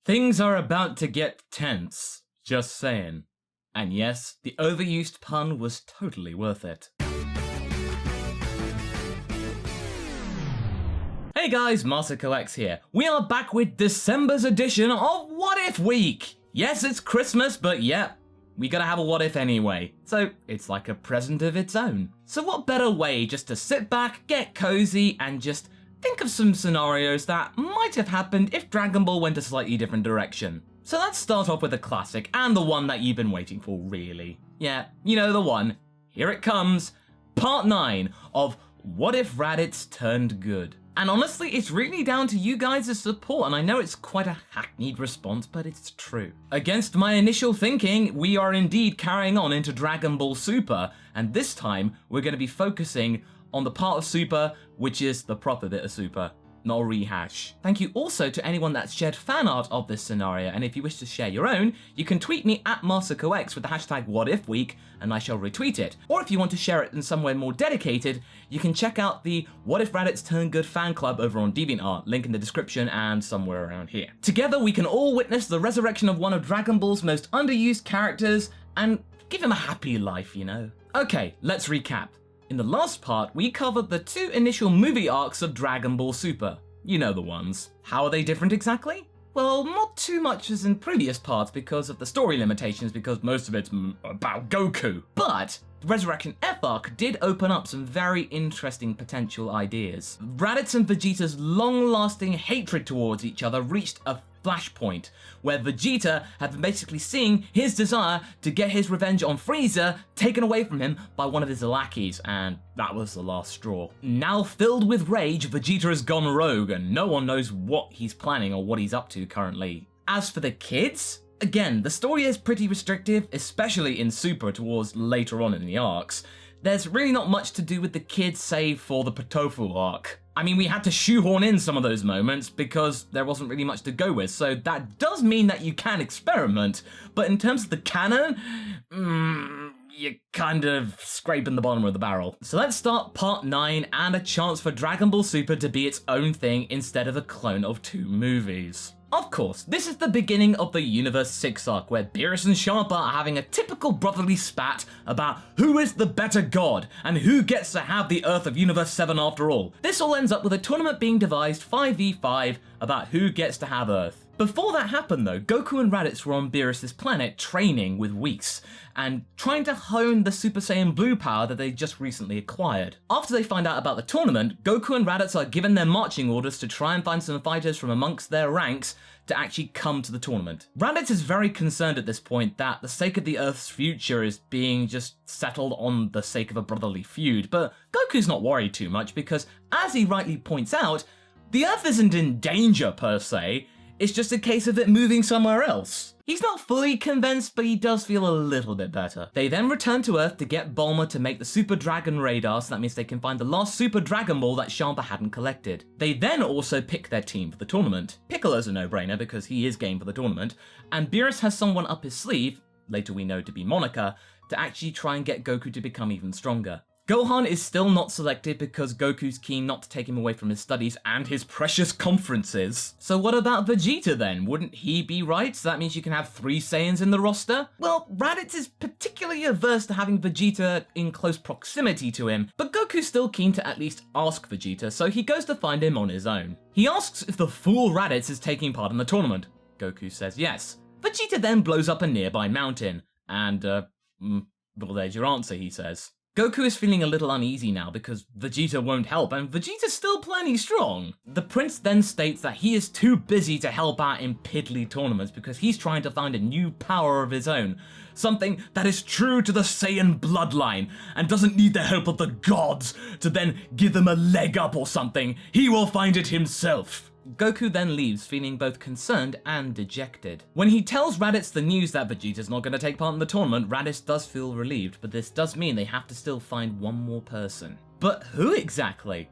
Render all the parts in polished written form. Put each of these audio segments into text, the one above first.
Things are about to get tense, just saying. And yes, the overused pun was totally worth it. Hey guys, MasakoX here. We are back with December's edition of What If Week. Yes, it's Christmas, but yeah, we gotta have a what if anyway. So it's like a present of its own. So what better way just to sit back, get cozy, and just think of some scenarios that might have happened if Dragonball went a slightly different direction. So let's start off with a classic, and the one that you've been waiting for, really. Yeah, you know the one. Here it comes. Part 9 of What If Raditz Turned Good. And honestly, it's really down to you guys' support, and I know it's quite a hackneyed response, but it's true. Against my initial thinking, we are indeed carrying on into Dragon Ball Super, and this time, we're going to be focusing on the part of Super, which is the proper bit of Super, not a rehash. Thank you also to anyone that's shared fan art of this scenario, and if you wish to share your own, you can tweet me at MasakoX with the hashtag WhatIfWeek, and I shall retweet it. Or if you want to share it in somewhere more dedicated, you can check out the What If Raditz Turned Good fan club over on DeviantArt, link in the description and somewhere around here. Together we can all witness the resurrection of one of Dragon Ball's most underused characters, and give him a happy life, you know. Okay, let's recap. In the last part, we covered the 2 initial movie arcs of Dragon Ball Super. You know the ones. How are they different exactly? Well, not too much as in previous parts because of the story limitations, because most of it's about Goku. But the Resurrection F arc did open up some very interesting potential ideas. Raditz and Vegeta's long-lasting hatred towards each other reached a flashpoint, where Vegeta had been basically seeing his desire to get his revenge on Frieza taken away from him by one of his lackeys, and that was the last straw. Now filled with rage, Vegeta has gone rogue, and no one knows what he's planning or what he's up to currently. As for the kids, again, the story is pretty restrictive, especially in Super towards later on in the arcs. There's really not much to do with the kids save for the Potaro Arc. I mean, we had to shoehorn in some of those moments because there wasn't really much to go with, so that does mean that you can experiment, but in terms of the canon, you're kind of scraping the bottom of the barrel. So let's start part 9 and a chance for Dragon Ball Super to be its own thing instead of a clone of 2 movies. Of course, this is the beginning of the Universe 6 arc, where Beerus and Champa are having a typical brotherly spat about who is the better god, and who gets to have the Earth of Universe 7 after all. This all ends up with a tournament being devised 5v5 about who gets to have Earth. Before that happened though, Goku and Raditz were on Beerus' planet training with Whis, and trying to hone the Super Saiyan Blue power that they just recently acquired. After they find out about the tournament, Goku and Raditz are given their marching orders to try and find some fighters from amongst their ranks to actually come to the tournament. Raditz is very concerned at this point that the sake of the Earth's future is being just settled on the sake of a brotherly feud, but Goku's not worried too much because, as he rightly points out, the Earth isn't in danger per se, it's just a case of it moving somewhere else. He's not fully convinced, but he does feel a little bit better. They then return to Earth to get Bulma to make the Super Dragon radar, so that means they can find the last Super Dragon Ball that Champa hadn't collected. They then also pick their team for the tournament. Piccolo's a no-brainer because he is game for the tournament, and Beerus has someone up his sleeve, later we know to be Monica, to actually try and get Goku to become even stronger. Gohan is still not selected because Goku's keen not to take him away from his studies and his precious conferences. So what about Vegeta then? Wouldn't he be right? So that means you can have 3 Saiyans in the roster? Well, Raditz is particularly averse to having Vegeta in close proximity to him, but Goku's still keen to at least ask Vegeta, so he goes to find him on his own. He asks if the fool Raditz is taking part in the tournament. Goku says yes. Vegeta then blows up a nearby mountain, and well, there's your answer, he says. Goku is feeling a little uneasy now because Vegeta won't help, and Vegeta's still plenty strong. The prince then states that he is too busy to help out in piddly tournaments because he's trying to find a new power of his own, something that is true to the Saiyan bloodline and doesn't need the help of the gods to then give them a leg up or something. He will find it himself. Goku then leaves feeling both concerned and dejected. When he tells Raditz the news that Vegeta's not going to take part in the tournament, Raditz does feel relieved, but this does mean they have to still find one more person. But who exactly?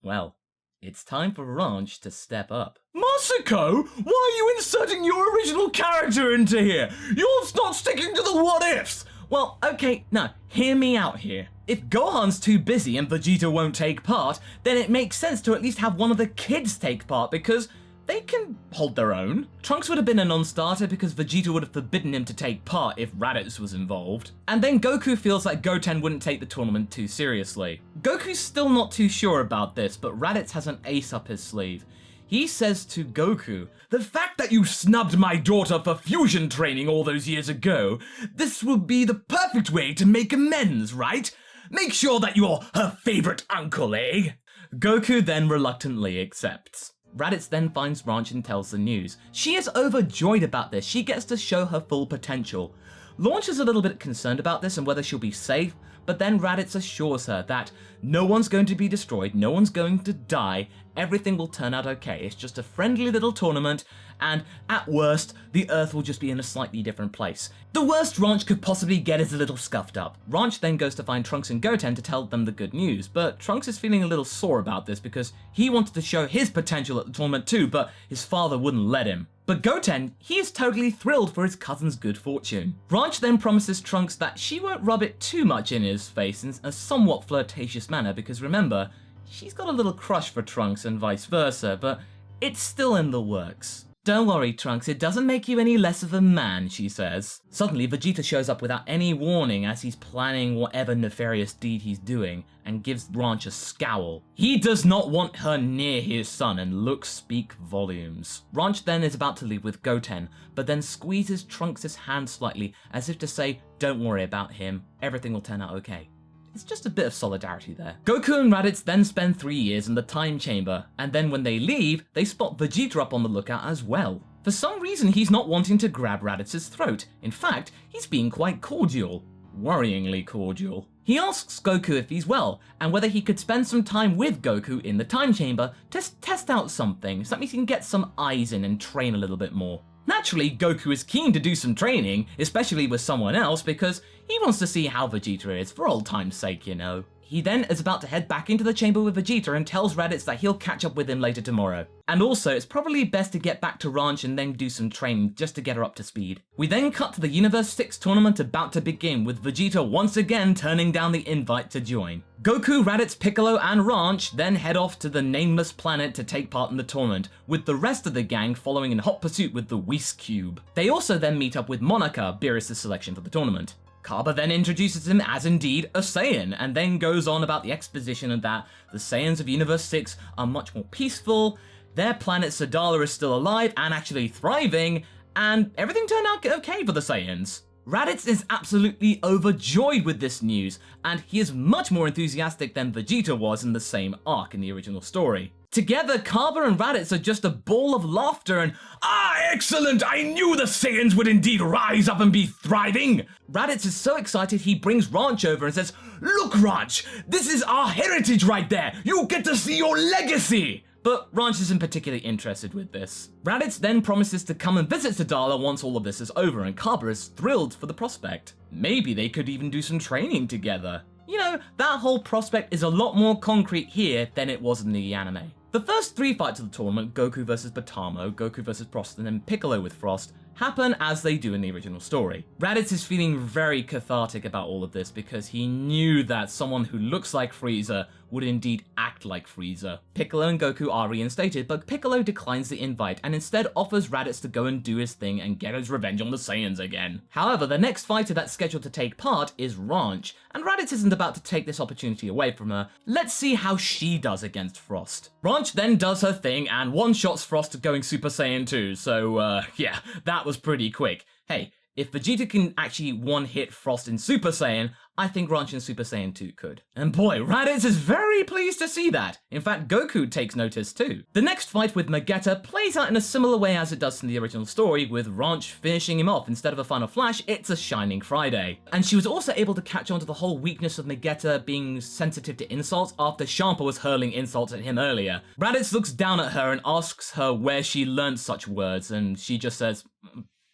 Well, it's time for Ranch to step up. Masako, why are you inserting your original character into here? You're not sticking to the what-ifs! Well, okay, now, hear me out here. If Gohan's too busy and Vegeta won't take part, then it makes sense to at least have one of the kids take part because they can hold their own. Trunks would have been a non-starter because Vegeta would have forbidden him to take part if Raditz was involved. And then Goku feels like Goten wouldn't take the tournament too seriously. Goku's still not too sure about this, but Raditz has an ace up his sleeve. He says to Goku, "The fact that you snubbed my daughter for fusion training all those years ago, this will be the perfect way to make amends, right? Make sure that you're her favorite uncle, eh?" Goku then reluctantly accepts. Raditz then finds Ranch and tells the news. She is overjoyed about this. She gets to show her full potential. Launch is a little bit concerned about this and whether she'll be safe, but then Raditz assures her that no one's going to be destroyed, no one's going to die, everything will turn out okay. It's just a friendly little tournament, and at worst, the Earth will just be in a slightly different place. The worst Ranch could possibly get is a little scuffed up. Ranch then goes to find Trunks and Goten to tell them the good news, but Trunks is feeling a little sore about this because he wanted to show his potential at the tournament too, but his father wouldn't let him. But Goten, he is totally thrilled for his cousin's good fortune. Ranch then promises Trunks that she won't rub it too much in his face in a somewhat flirtatious manner because remember, she's got a little crush for Trunks and vice versa, but it's still in the works. "Don't worry, Trunks, it doesn't make you any less of a man," she says. Suddenly, Vegeta shows up without any warning as he's planning whatever nefarious deed he's doing and gives Ranch a scowl. He does not want her near his son and looks speak volumes. Ranch then is about to leave with Goten, but then squeezes Trunks' hand slightly as if to say, "Don't worry about him, everything will turn out okay." It's just a bit of solidarity there. Goku and Raditz then spend 3 years in the time chamber, and then when they leave, they spot Vegeta up on the lookout as well. For some reason, he's not wanting to grab Raditz's throat. In fact, he's being quite cordial. Worryingly cordial. He asks Goku if he's well, and whether he could spend some time with Goku in the time chamber to test out something, so that he can get some eyes in and train a little bit more. Naturally, Goku is keen to do some training, especially with someone else, because he wants to see how Vegeta is, for old time's sake, you know. He then is about to head back into the chamber with Vegeta and tells Raditz that he'll catch up with him later tomorrow. And also, it's probably best to get back to Ranch and then do some training just to get her up to speed. We then cut to the Universe 6 tournament about to begin, with Vegeta once again turning down the invite to join. Goku, Raditz, Piccolo, and Ranch then head off to the nameless planet to take part in the tournament, with the rest of the gang following in hot pursuit with the Whis Cube. They also then meet up with Monica, Beerus' selection for the tournament. Kaaba then introduces him as indeed a Saiyan, and then goes on about the exposition of that the Saiyans of Universe 6 are much more peaceful, their planet Sadala is still alive and actually thriving, and everything turned out okay for the Saiyans. Raditz is absolutely overjoyed with this news, and he is much more enthusiastic than Vegeta was in the same arc in the original story. Together, Kaaba and Raditz are just a ball of laughter and, "Ah, excellent! I knew the Saiyans would indeed rise up and be thriving!" Raditz is so excited he brings Ranch over and says, "Look, Ranch, this is our heritage right there! You get to see your legacy!" But Ranch isn't particularly interested with this. Raditz then promises to come and visit Sadala once all of this is over, and Kaaba is thrilled for the prospect. Maybe they could even do some training together. You know, that whole prospect is a lot more concrete here than it was in the anime. The first 3 fights of the tournament, Goku vs Potamo, Goku vs Frost, and then Piccolo with Frost, happen as they do in the original story. Raditz is feeling very cathartic about all of this because he knew that someone who looks like Frieza would indeed act like Frieza. Piccolo and Goku are reinstated, but Piccolo declines the invite and instead offers Raditz to go and do his thing and get his revenge on the Saiyans again. However, the next fighter that's scheduled to take part is Ranch, and Raditz isn't about to take this opportunity away from her. Let's see how she does against Frost. Ranch then does her thing and one-shots Frost going Super Saiyan 2, so yeah, that was pretty quick. Hey, if Vegeta can actually one-hit Frost in Super Saiyan, I think Ranch in Super Saiyan 2 could. And boy, Raditz is very pleased to see that. In fact, Goku takes notice too. The next fight with Vegeta plays out in a similar way as it does in the original story, with Ranch finishing him off. Instead of a final flash, it's a Shining Friday. And she was also able to catch on to the whole weakness of Vegeta being sensitive to insults after Champa was hurling insults at him earlier. Raditz looks down at her and asks her where she learned such words, and she just says,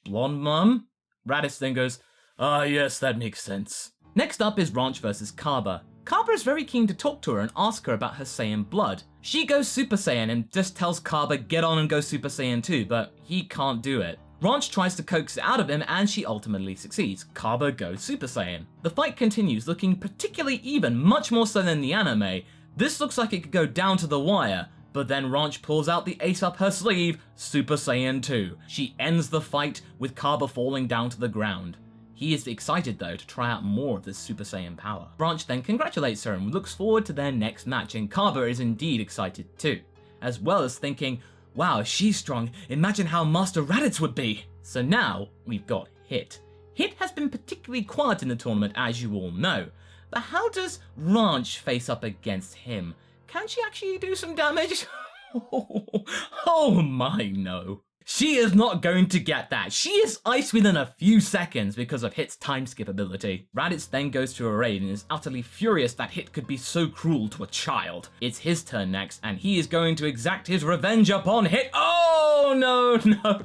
"Blonde mum?" Raditz then goes, "Ah yes, that makes sense." Next up is Ranch vs Kaaba. Kaaba is very keen to talk to her and ask her about her Saiyan blood. She goes Super Saiyan and just tells Kaaba get on and go Super Saiyan 2, but he can't do it. Ranch tries to coax it out of him and she ultimately succeeds. Kaaba goes Super Saiyan. The fight continues, looking particularly even, much more so than the anime. This looks like it could go down to the wire. But then Ranch pulls out the ace up her sleeve, Super Saiyan 2. She ends the fight with Kaaba falling down to the ground. He is excited though to try out more of this Super Saiyan power. Ranch then congratulates her and looks forward to their next match, and Kaaba is indeed excited too, as well as thinking, wow, if she's strong, imagine how Master Raditz would be. So now we've got Hit. Hit has been particularly quiet in the tournament, as you all know, but how does Ranch face up against him? Can she actually do some damage? Oh my no. She is not going to get that. She is iced within a few seconds because of Hit's time skip ability. Raditz then goes to her aid and is utterly furious that Hit could be so cruel to a child. It's his turn next, and he is going to exact his revenge upon Hit. Oh no.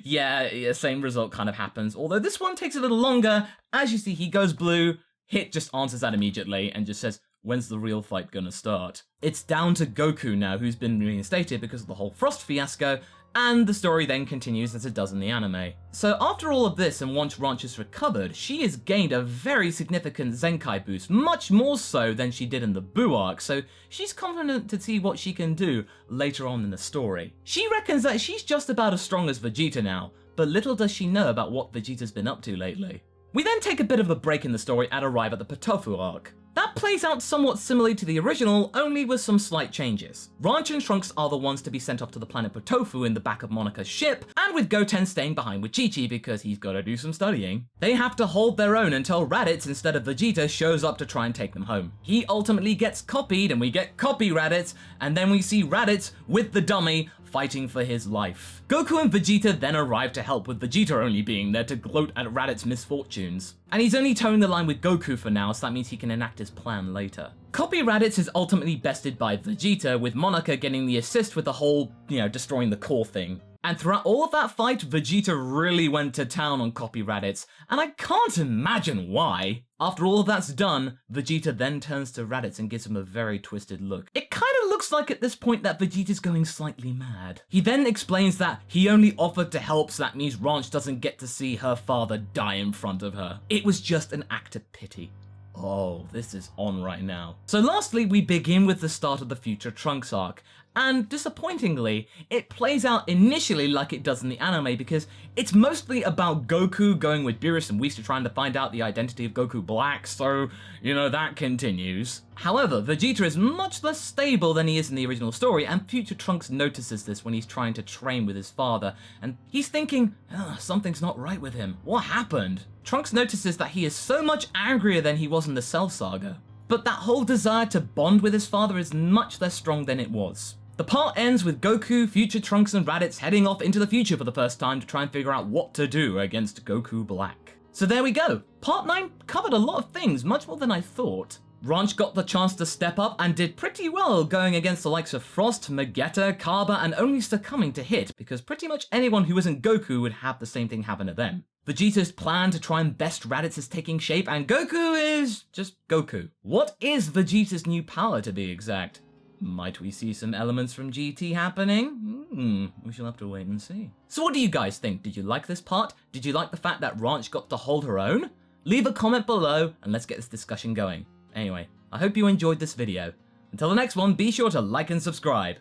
Yeah, same result kind of happens, although this one takes a little longer. As you see, he goes blue. Hit just answers that immediately and just says, when's the real fight gonna start? It's down to Goku now, who's been reinstated because of the whole Frost fiasco, and the story then continues as it does in the anime. So after all of this, and once Ranch is recovered, she has gained a very significant Zenkai boost, much more so than she did in the Buu arc, so she's confident to see what she can do later on in the story. She reckons that she's just about as strong as Vegeta now, but little does she know about what Vegeta's been up to lately. We then take a bit of a break in the story and arrive at the Potaro Arc. That plays out somewhat similarly to the original, only with some slight changes. Ranch and Trunks are the ones to be sent off to the planet Potofu in the back of Monika's ship, and with Goten staying behind with Chi-Chi because he's gotta do some studying. They have to hold their own until Raditz instead of Vegeta shows up to try and take them home. He ultimately gets copied, and we get Copy Raditz, and then we see Raditz with the dummy fighting for his life. Goku and Vegeta then arrive to help, with Vegeta only being there to gloat at Raditz's misfortunes. And he's only towing the line with Goku for now, so that means he can enact his plan later. Copy Raditz is ultimately bested by Vegeta, with Monika getting the assist with the whole, destroying the core thing. And throughout all of that fight, Vegeta really went to town on Copy Raditz, and I can't imagine why. After all of that's done, Vegeta then turns to Raditz and gives him a very twisted look. It kind of looks like at this point that Vegeta's going slightly mad. He then explains that he only offered to help, so that means Ranch doesn't get to see her father die in front of her. It was just an act of pity. Oh, this is on right now. So lastly, we begin with the start of the Future Trunks arc, and disappointingly, it plays out initially like it does in the anime because it's mostly about Goku going with Beerus and Whis trying to find out the identity of Goku Black, so, that continues. However, Vegeta is much less stable than he is in the original story, and Future Trunks notices this when he's trying to train with his father, and he's thinking, something's not right with him. What happened? Trunks notices that he is so much angrier than he was in the Cell Saga, but that whole desire to bond with his father is much less strong than it was. The part ends with Goku, Future Trunks, and Raditz heading off into the future for the first time to try and figure out what to do against Goku Black. So there we go. Part 9 covered a lot of things, much more than I thought. Ranch got the chance to step up and did pretty well going against the likes of Frost, Magetta, Kaaba, and only succumbing to Hit, because pretty much anyone who isn't Goku would have the same thing happen to them. Vegeta's plan to try and best Raditz is taking shape, and Goku is just Goku. What is Vegeta's new power, to be exact? Might we see some elements from GT happening? We shall have to wait and see. So what do you guys think? Did you like this part? Did you like the fact that Ranch got to hold her own? Leave a comment below and let's get this discussion going. Anyway, I hope you enjoyed this video. Until the next one, be sure to like and subscribe.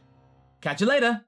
Catch you later!